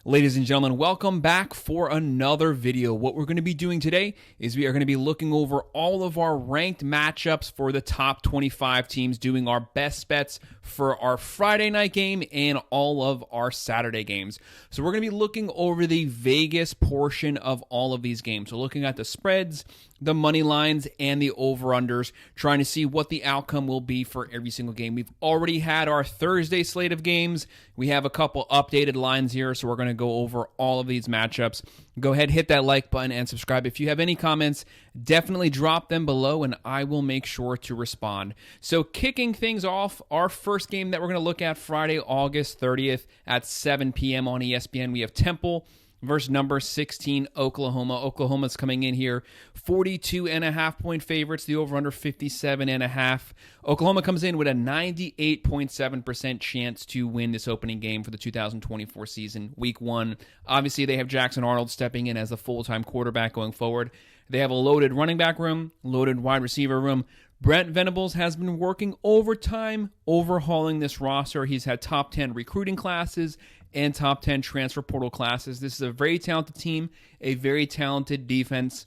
Ladies and gentlemen, welcome back for another video. What we're going to be doing today is we are going to be looking over all of our ranked matchups for the top 25 teams, doing our best bets for our Friday night game and all of our Saturday games. So we're going to be looking over the Vegas portion of all of these games. So looking at the spreads, the money lines, and the over-unders, trying to see what the outcome will be for every single game. We've already had our Thursday slate of games. We have a couple updated lines here, so we're going to go over all of these matchups. Go ahead, hit that like button, and subscribe. If you have any comments, definitely drop them below, and I will make sure to respond. So kicking things off, our first game that we're going to look at Friday, August 30th at 7 p.m. on ESPN, we have Temple versus number 16, Oklahoma. Oklahoma's coming in here 42.5-point favorites, the over-under 57.5. Oklahoma comes in with a 98.7% chance to win this opening game for the 2024 season, week one. Obviously, they have Jackson Arnold stepping in as the full-time quarterback going forward. They have a loaded running back room, loaded wide receiver room. Brent Venables has been working overtime, overhauling this roster. He's had top 10 recruiting classes and top 10 transfer portal classes. This is a very talented team, a very talented defense.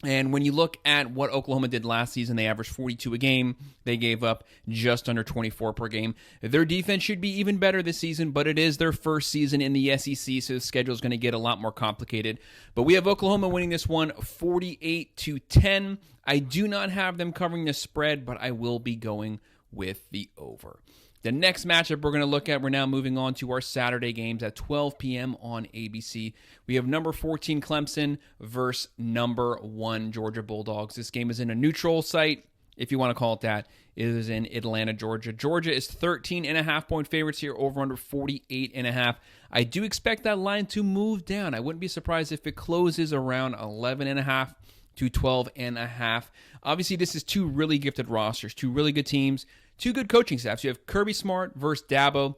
And when you look at what Oklahoma did last season, they averaged 42 a game. They gave up just under 24 per game. Their defense should be even better this season, but it is their first season in the SEC, so the schedule is going to get a lot more complicated. But we have Oklahoma winning this one 48-10. I do not have them covering the spread, but I will be going with the over. The next matchup we're going to look at, we're now moving on to our Saturday games at 12 p.m. on ABC. We have number 14 Clemson versus number 1 Georgia Bulldogs. This game is in a neutral site, if you want to call it that. It is in Atlanta, Georgia. Georgia is 13.5-point favorites here, over under 48.5. I do expect that line to move down. I wouldn't be surprised if it closes around 11.5 to 12.5. Obviously, this is two really gifted rosters, two really good teams, two good coaching staffs. You have Kirby Smart versus Dabo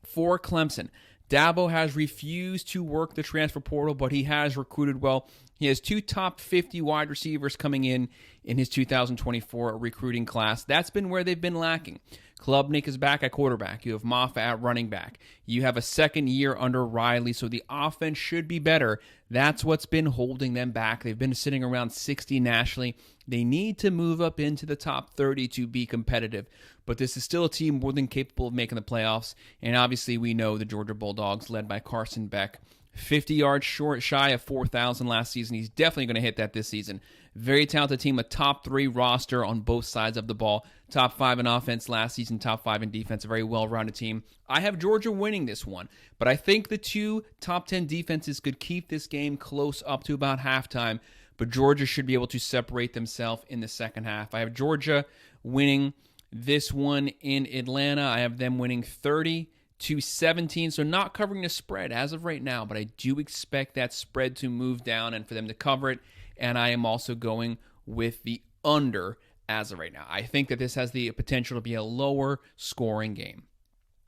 for Clemson. Dabo has refused to work the transfer portal, but he has recruited well. He has two top 50 wide receivers coming in his 2024 recruiting class. That's been where they've been lacking. Klubnik is back at quarterback. You have Moffa at running back. You have a second year under Riley, so the offense should be better. That's what's been holding them back. They've been sitting around 60 nationally. They need to move up into the top 30 to be competitive. But this is still a team more than capable of making the playoffs. And obviously we know the Georgia Bulldogs, led by Carson Beck, 50 yards shy of 4,000 last season. He's definitely going to hit that this season. Very talented team, a top 3 roster on both sides of the ball. Top 5 in offense last season, top 5 in defense. A very well-rounded team. I have Georgia winning this one, but I think the two top 10 defenses could keep this game close up to about halftime, but Georgia should be able to separate themselves in the second half. I have Georgia winning this one in Atlanta. I have them winning 30-17, so not covering the spread as of right now, but I do expect that spread to move down and for them to cover it, and I am also going with the under as of right now. I think that this has the potential to be a lower scoring game.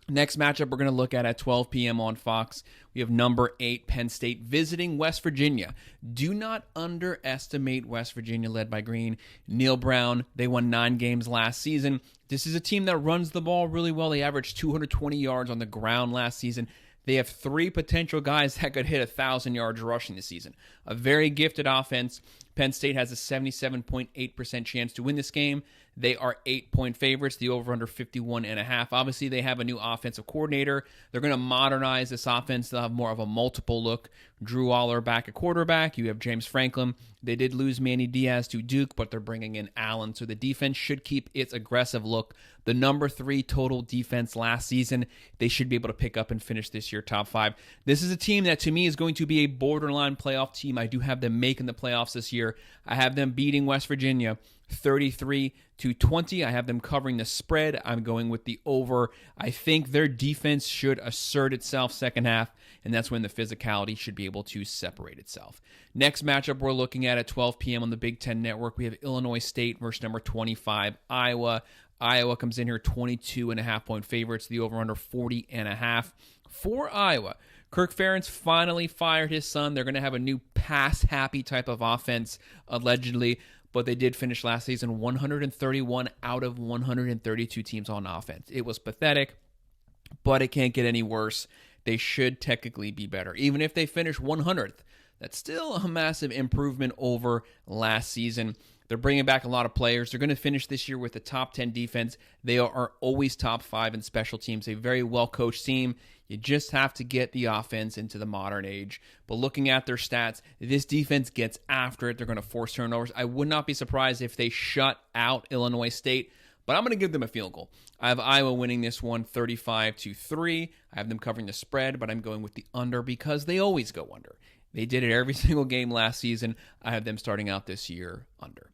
Next matchup we're going to look at 12 p.m. on Fox. We have number 8 Penn State visiting West Virginia. Do not underestimate West Virginia, led by Green. Neil Brown, they won 9 games last season. This is a team that runs the ball really well. They averaged 220 yards on the ground last season. They have 3 potential guys that could hit 1,000 yards rushing this season. A very gifted offense. Penn State has a 77.8% chance to win this game. They are 8-point favorites, the over-under 51.5. Obviously, they have a new offensive coordinator. They're going to modernize this offense. They'll have more of a multiple look. Drew Aller back at quarterback. You have James Franklin. They did lose Manny Diaz to Duke, but they're bringing in Allen. So the defense should keep its aggressive look. The number 3 total defense last season, they should be able to pick up and finish this year top 5. This is a team that, to me, is going to be a borderline playoff team. I do have them making the playoffs this year. I have them beating West Virginia 33-20. I have them covering the spread. I'm going with the over. I think their defense should assert itself second half, and that's when the physicality should be able to separate itself. Next matchup we're looking at 12 p.m. on the Big Ten Network. We have Illinois State versus number 25, Iowa. Iowa comes in here 22.5-point favorites, the over-under 40.5. For Iowa, Kirk Ferentz finally fired his son. They're going to have a new pass-happy type of offense, allegedly, but they did finish last season 131 out of 132 teams on offense. It was pathetic, but it can't get any worse. they should technically be better. Even if they finish 100th, that's still a massive improvement over last season. They're bringing back a lot of players. They're going to finish this year with a top 10 defense. They are always top 5 in special teams. A very well-coached team. You just have to get the offense into the modern age. But looking at their stats, this defense gets after it. They're going to force turnovers. I would not be surprised if they shut out Illinois State, but I'm going to give them a field goal. I have Iowa winning this one 35-3. I have them covering the spread, but I'm going with the under because they always go under. They did it every single game last season. I have them starting out this year under.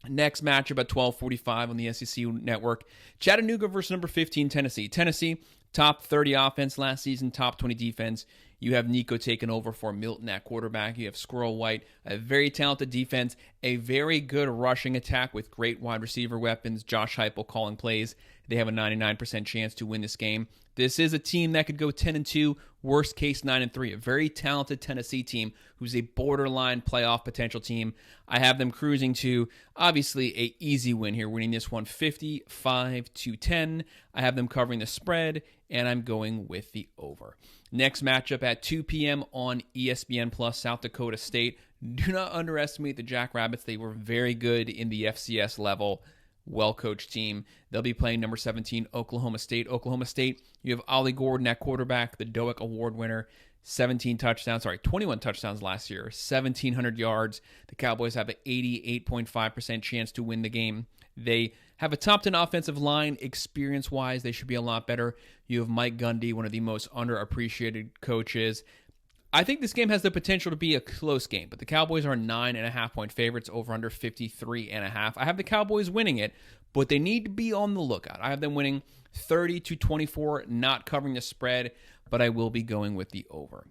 Next matchup at 12:45 on the SEC Network. Chattanooga versus number 15, Tennessee. Tennessee, top 30 offense last season, top 20 defense. You have Nico taking over for Milton at quarterback. You have Squirrel White, a very talented defense, a very good rushing attack with great wide receiver weapons. Josh Heupel calling plays. They have a 99% chance to win this game. This is a team that could go 10-2, worst case 9-3. A very talented Tennessee team who's a borderline playoff potential team. I have them cruising to, obviously, a easy win here, winning this one 55-10. I have them covering the spread, and I'm going with the over. Next matchup at 2 p.m. on ESPN Plus, South Dakota State. Do not underestimate the Jackrabbits. They were very good in the FCS level. Well-coached team. They'll be playing number 17, Oklahoma State. Oklahoma State, you have Ollie Gordon at quarterback, the Doak Award winner, 21 touchdowns last year, 1,700 yards. The Cowboys have an 88.5% chance to win the game. They have a top 10 offensive line. Experience-wise, they should be a lot better. You have Mike Gundy, one of the most underappreciated coaches. I think this game has the potential to be a close game, but the Cowboys are 9.5-point favorites, over under 53.5. I have the Cowboys winning it, but they need to be on the lookout. I have them winning 30-24, not covering the spread, but I will be going with the over.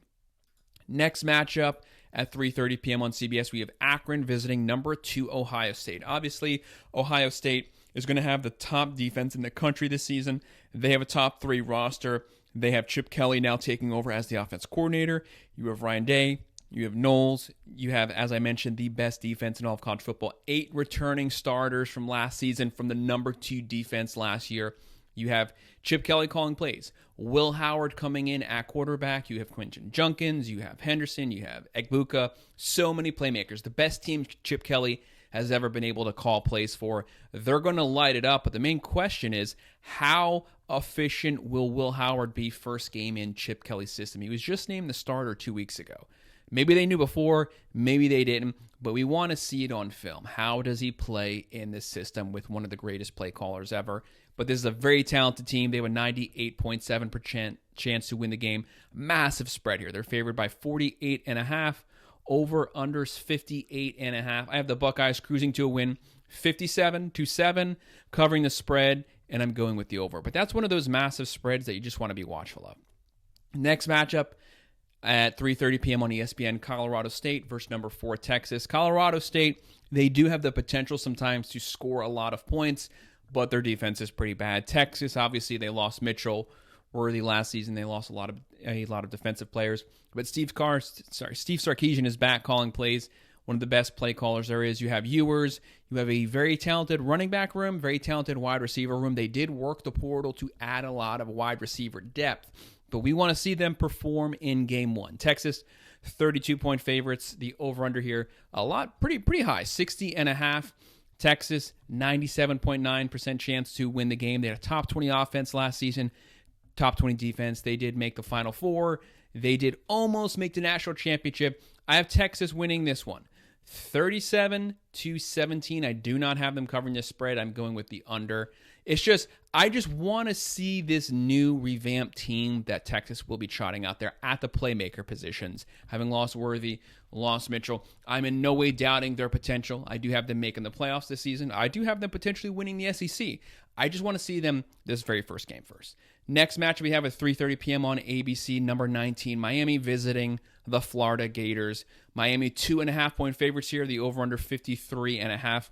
Next matchup at 3:30 p.m. on CBS, we have Akron visiting number 2 Ohio State. Obviously, Ohio State is going to have the top defense in the country this season. They have a top 3 roster. They have Chip Kelly now taking over as the offense coordinator. You have Ryan Day. You have Knowles. You have, as I mentioned, the best defense in all of college football. 8 returning starters from last season from the number 2 defense last year. You have Chip Kelly calling plays. Will Howard coming in at quarterback. You have Quentin Junkins. You have Henderson. You have Egbuka. So many playmakers. The best team Chip Kelly has ever been able to call plays for. They're going to light it up, but the main question is, how efficient will Will Howard be first game in Chip Kelly's system? He was just named the starter 2 weeks ago. Maybe they knew before, maybe they didn't, but we want to see it on film. How does he play in this system with one of the greatest play callers ever? But this is a very talented team. They have a 98.7% chance to win the game. Massive spread here. They're favored by 48.5. Over unders 58.5. I have the Buckeyes cruising to a win 57-7, covering the spread, and I'm going with the over. But that's one of those massive spreads that you just want to be watchful of. Next matchup at 3:30 p.m. on ESPN, Colorado State versus number 4 Texas. Colorado State, they do have the potential sometimes to score a lot of points, but their defense is pretty bad. Texas, obviously, they lost Mitchell Worthy last season. They lost a lot of defensive players. But Steve Sarkisian is back calling plays. One of the best play callers there is. You have Ewers. You have a very talented running back room, very talented wide receiver room. They did work the portal to add a lot of wide receiver depth. But we want to see them perform in game 1. Texas, 32-point favorites. The over-under here, a lot, pretty high, 60.5. Texas, 97.9% chance to win the game. They had a top 20 offense last season, top 20 defense. They did make the Final Four. They did almost make the national championship. I have Texas winning this one, 37-17. I do not have them covering this spread. I'm going with the under. I just want to see this new revamped team that Texas will be trotting out there at the playmaker positions. Having lost Worthy, lost Mitchell, I'm in no way doubting their potential. I do have them making the playoffs this season. I do have them potentially winning the SEC. I just want to see them this very first game first. Next match we have at 3:30 p.m. on ABC, number 19, Miami visiting the Florida Gators. Miami 2.5-point favorites here. The over-under 53.5.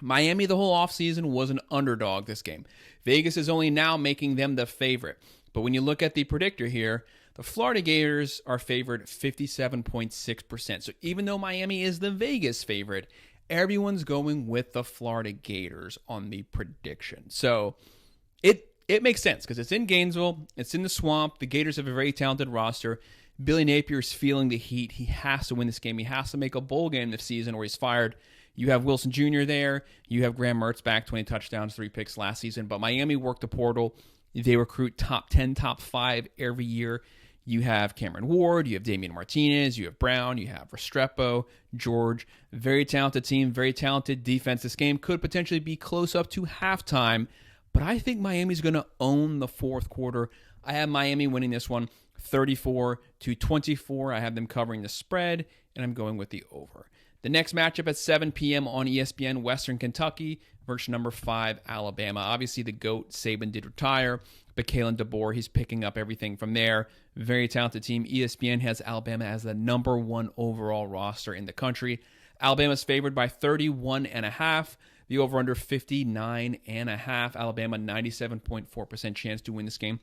Miami the whole offseason was an underdog this game. Vegas is only now making them the favorite. But when you look at the predictor here, the Florida Gators are favored 57.6%. So even though Miami is the Vegas favorite, everyone's going with the Florida Gators on the prediction. So it makes sense because it's in Gainesville. It's in the swamp. The Gators have a very talented roster. Billy Napier is feeling the heat. He has to win this game. He has to make a bowl game this season or he's fired. You have Wilson Jr. there. You have Graham Mertz back, 20 touchdowns, 3 picks last season. But Miami worked the portal. They recruit top 10, top 5 every year. You have Cameron Ward. You have Damian Martinez. You have Brown. You have Restrepo, George. Very talented team. Very talented defense. This game could potentially be close up to halftime. But I think Miami's going to own the fourth quarter. I have Miami winning this one 34-24. I have them covering the spread, and I'm going with the over. The next matchup at 7 p.m. on ESPN, Western Kentucky versus number 5, Alabama. Obviously, the GOAT, Saban, did retire, but Kalen DeBoer, he's picking up everything from there. Very talented team. ESPN has Alabama as the number 1 overall roster in the country. Alabama's favored by 31.5. The over-under 59.5. Alabama, 97.4% chance to win this game.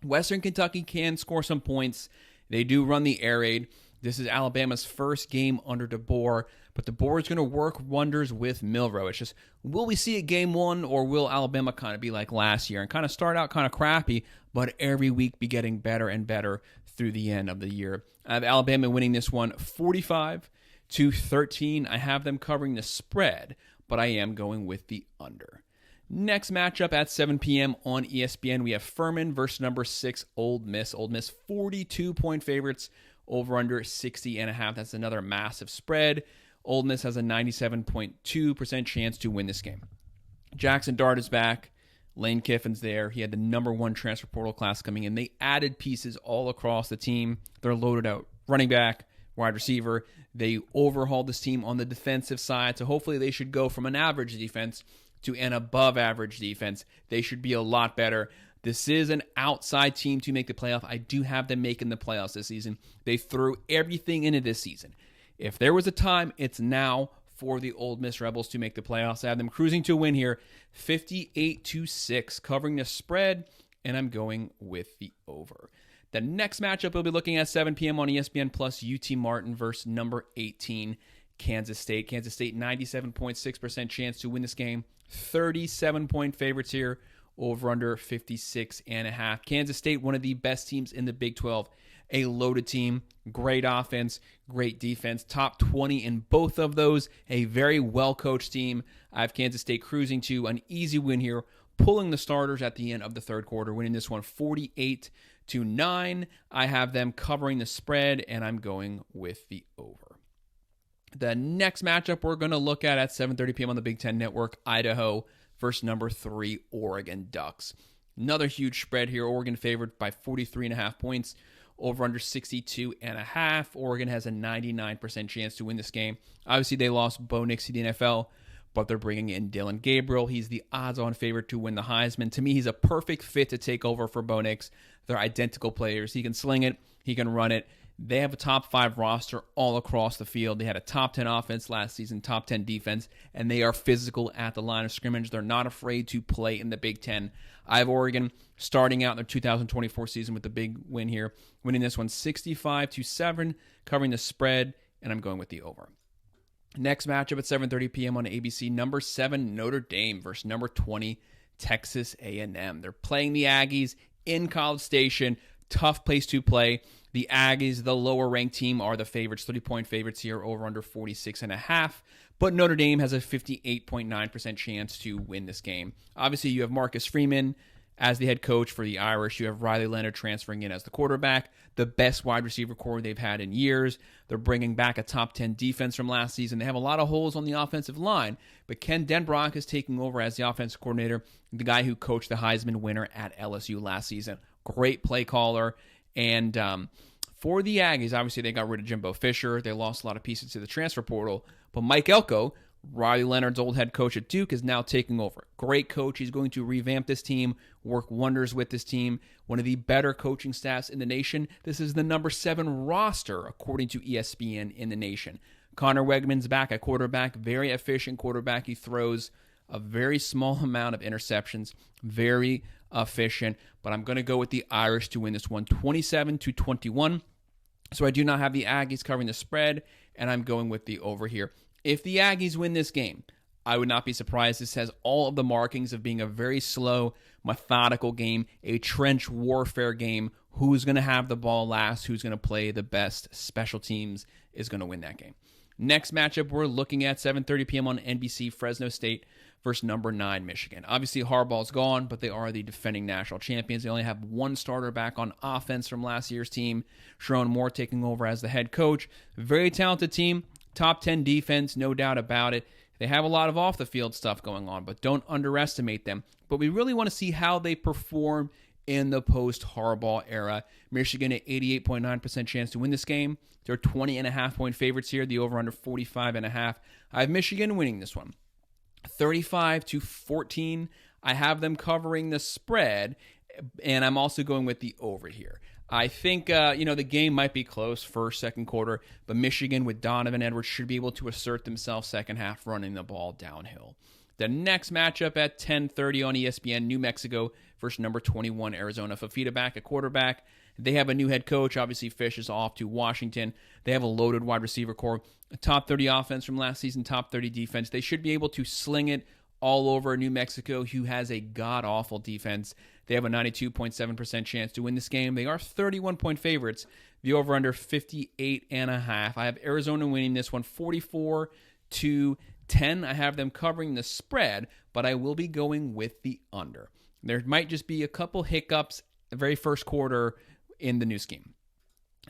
Western Kentucky can score some points. They do run the air raid. This is Alabama's first game under DeBoer, but DeBoer is going to work wonders with Milroe. It's just, will we see it game 1, or will Alabama kind of be like last year and kind of start out kind of crappy, but every week be getting better and better through the end of the year? I have Alabama winning this one 45-13. I have them covering the spread, but I am going with the under. Next matchup at 7 p.m. on ESPN, we have Furman versus number 6, Ole Miss. Ole Miss 42-point favorites, over under 60.5. That's another massive spread. Ole Miss has a 97.2% chance to win this game. Jackson Dart is back. Lane Kiffin's there. He had the number 1 transfer portal class coming in. They added pieces all across the team. They're loaded out. Running back, wide receiver. They overhauled this team on the defensive side, so hopefully they should go from an average defense to an above average defense. They should be a lot better. This is an outside team to make the playoff. I do have them making the playoffs this season. They threw everything into this season. If there was a time, it's now for the Ole Miss Rebels to make the playoffs. I have them cruising to a win here, 58-6, covering the spread, and I'm going with the over. The next matchup we'll be looking at 7 p.m. on ESPN Plus, UT Martin versus number 18, Kansas State. Kansas State, 97.6% chance to win this game. 37-point favorites here, over under 56.5. Kansas State, one of the best teams in the Big 12. A loaded team, great offense, great defense. Top 20 in both of those. A very well-coached team. I have Kansas State cruising to an easy win here, pulling the starters at the end of the third quarter, winning this one 48-9. I have them covering the spread, and I'm going with the over. The next matchup we're going to look at 7:30 p.m. on the Big Ten Network, Idaho versus number 3, Oregon Ducks. Another huge spread here. Oregon favored by 43.5 points, over under 62.5. Oregon has a 99% chance to win this game. Obviously, they lost Bo Nix to the NFL, but they're bringing in Dylan Gabriel. He's the odds-on favorite to win the Heisman. To me, he's a perfect fit to take over for Bo Nix. They're identical players. He can sling it. He can run it. They have a top 5 roster all across the field. They had a top 10 offense last season, top 10 defense, and they are physical at the line of scrimmage. They're not afraid to play in the Big Ten. I have Oregon starting out in their 2024 season with the big win here, winning this one 65-7, covering the spread, and I'm going with the over. Next matchup at 7:30 p.m. on ABC, number 7 Notre Dame versus number 20 Texas A&M. They're playing the Aggies in College Station. Tough place to play. The Aggies, the lower-ranked team, are the favorites, 30-point favorites here, over under 46.5. But Notre Dame has a 58.9% chance to win this game. Obviously, you have Marcus Freeman as the head coach for the Irish. You have Riley Leonard transferring in as the quarterback, the best wide receiver core they've had in years. They're bringing back a top 10 defense from last season. They have a lot of holes on the offensive line, but Ken Denbrock is taking over as the offensive coordinator, the guy who coached the Heisman winner at LSU last season. Great play caller. And for the Aggies, obviously they got rid of Jimbo Fisher. They lost a lot of pieces to the transfer portal. But Mike Elko, Riley Leonard's old head coach at Duke, is now taking over. Great coach. He's going to revamp this team, work wonders with this team. One of the better coaching staffs in the nation. This is the number 7 roster, according to ESPN, in the nation. Connor Wegman's back at quarterback. Very efficient quarterback. He throws a very small amount of interceptions. Very efficient. But I'm going to go with the Irish to win this one 27-21. So I do not have the Aggies covering the spread, and I'm going with the over here. If the Aggies win this game, I would not be surprised. This has all of the markings of being a very slow, methodical game, a trench warfare game. Who's going to have the ball last, who's going to play the best special teams is going to win that game. Next matchup we're looking at, 7:30 p.m. on NBC, Fresno State versus number 9 Michigan. Obviously, Harbaugh's gone, but they are the defending national champions. They only have one starter back on offense from last year's team. Sharon Moore taking over as the head coach. Very talented team, top 10 defense, no doubt about it. They have a lot of off-the-field stuff going on, but don't underestimate them. But we really want to see how they perform in the post-Harbaugh era. Michigan at 88.9% chance to win this game. They're 20.5-point favorites here. The over-under 45.5. I have Michigan winning this one. 35-14. I have them covering the spread, and I'm also going with the over here. I think, the game might be close first, second quarter, but Michigan with Donovan Edwards should be able to assert themselves second half running the ball downhill. The next matchup at 10:30 on ESPN, New Mexico versus number 21 Arizona. Fafita back at quarterback. They have a new head coach. Obviously, Fish is off to Washington. They have a loaded wide receiver core. A top 30 offense from last season, top 30 defense. They should be able to sling it all over New Mexico, who has a god-awful defense. They have a 92.7% chance to win this game. They are 31-point favorites. The over-under 58.5. I have Arizona winning this one 44-10. I have them covering the spread, but I will be going with the under. There might just be a couple hiccups the very first quarter in the new scheme.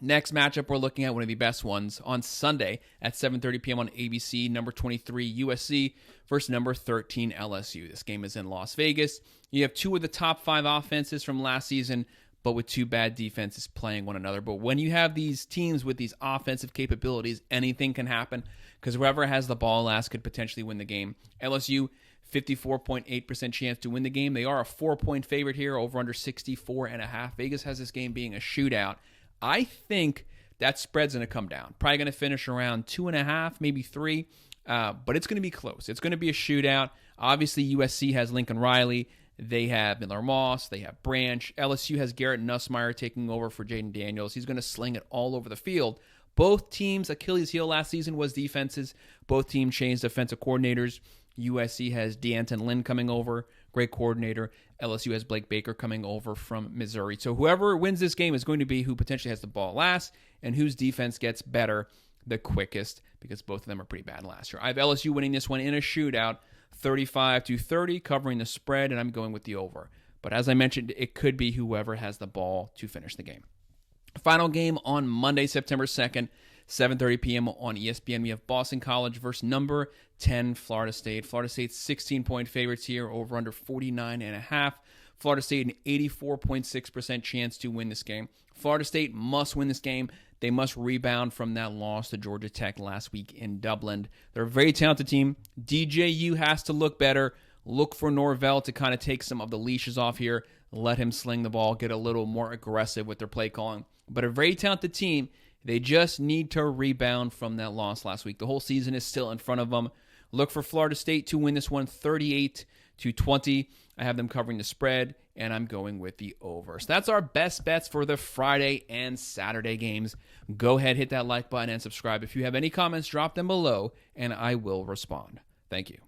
Next matchup, we're looking at one of the best ones on Sunday at 7:30 p.m. on ABC, number 23 USC versus number 13 LSU. This game is in Las Vegas. You have two of the top 5 offenses from last season, but with two bad defenses playing one another. But when you have these teams with these offensive capabilities, anything can happen because whoever has the ball last could potentially win the game. LSU, 54.8% chance to win the game. They are a 4-point favorite here, over under 64.5. Vegas has this game being a shootout. I think that spread's going to come down. Probably going to finish around 2.5, maybe 3, but it's going to be close. It's going to be a shootout. Obviously, USC has Lincoln Riley. They have Miller Moss. They have Branch. LSU has Garrett Nussmeier taking over for Jaden Daniels. He's going to sling it all over the field. Both teams' Achilles heel last season was defenses. Both teams changed defensive coordinators. USC has D'Anton Lynn coming over, great coordinator. LSU has Blake Baker coming over from Missouri. So whoever wins this game is going to be who potentially has the ball last and whose defense gets better the quickest, because both of them are pretty bad last year. I have LSU winning this one in a shootout, 35-30, covering the spread, and I'm going with the over. But as I mentioned, it could be whoever has the ball to finish the game. Final game on Monday, September 2nd, 7:30 p.m. on ESPN. We have Boston College versus number 10 Florida State. Florida State's 16-point favorites here, over under 49.5. Florida State an 84.6% chance to win this game. Florida State must win this game. They must rebound from that loss to Georgia Tech last week in Dublin. They're a very talented team. DJU has to look better. Look for Norvell to kind of take some of the leashes off here. Let him sling the ball, get a little more aggressive with their play calling. But a very talented team. They just need to rebound from that loss last week. The whole season is still in front of them. Look for Florida State to win this one 38-20. I have them covering the spread, and I'm going with the over. So that's our best bets for the Friday and Saturday games. Go ahead, hit that like button, and subscribe. If you have any comments, drop them below, and I will respond. Thank you.